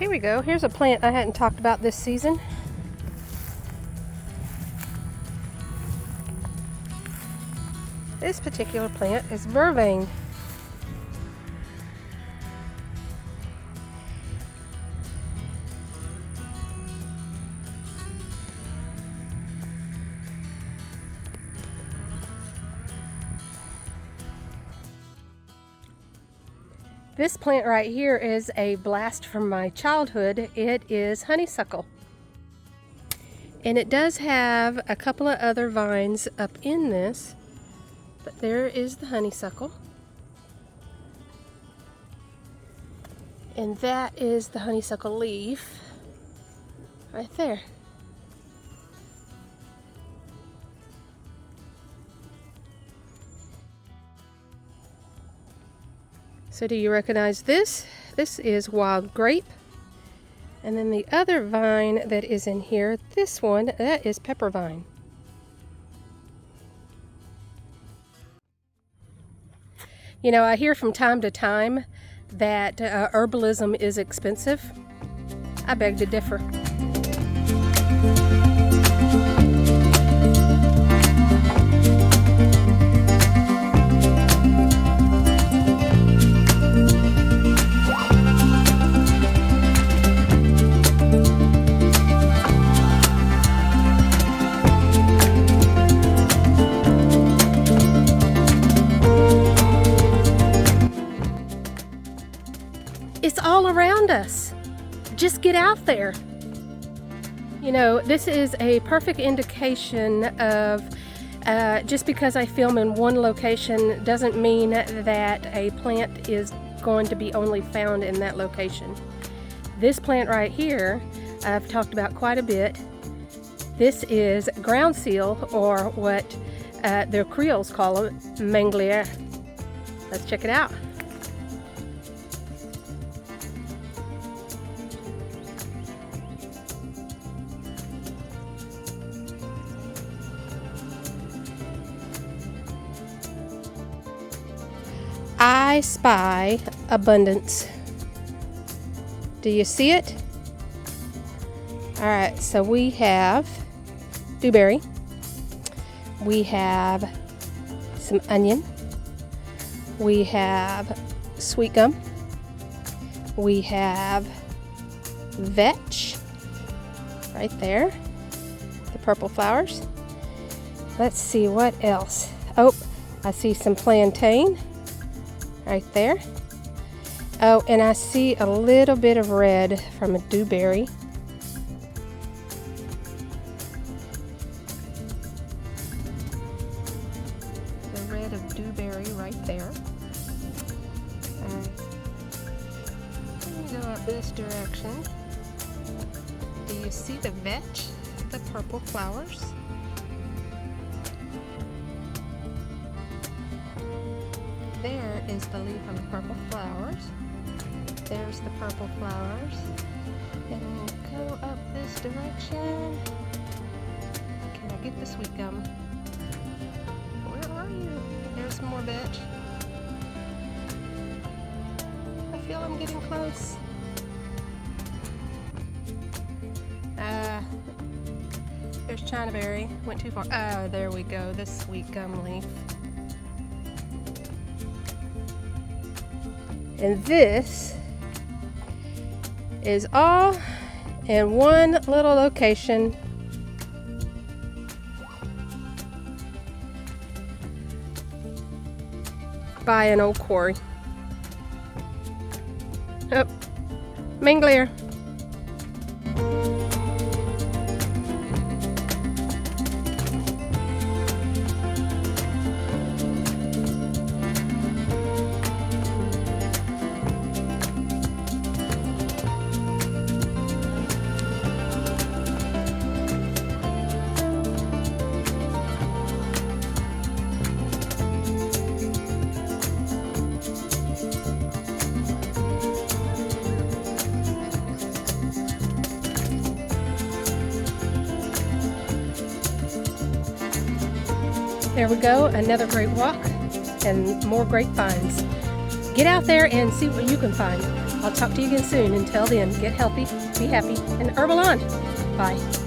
Here we go. Here's a plant I hadn't talked about this season. This particular plant is vervain. This plant right here is a blast from my childhood. It is honeysuckle. And it does have a couple of other vines up in this, but there is the honeysuckle. And that is the honeysuckle leaf right there. So do you recognize this? This is wild grape. And then the other vine that is in here, this one, that is pepper vine. You know, I hear from time to time that herbalism is expensive. I beg to differ. It's all around us. Just get out there. You know, this is a perfect indication of just because I film in one location doesn't mean that a plant is going to be only found in that location. This plant right here, I've talked about quite a bit. This is ground seal, or what the Creoles call it, manglier. Let's check it out. I spy abundance. Do you see it? All right, so we have dewberry. We have some onion. We have sweet gum. We have vetch right there, the purple flowers. Let's see what else. Oh, I see some plantain right there. Oh, and I see a little bit of red from a dewberry. The red of dewberry right there. Let me go up this direction. Do you see the vetch, the purple flowers? There is the leaf of the purple flowers. There's the purple flowers. And we'll go up this direction. Can I get the sweet gum? Where are you? There's some more vetch. I feel I'm getting close. There's chinaberry. Went too far. Oh, there we go. The sweet gum leaf. And this is all in one little location. By an old quarry. Oh, manglier. There we go, another great walk and more grapevines. get out there and see what you can find. I'll talk to you again soon. Until then, get healthy, be happy, and herbal on. Bye.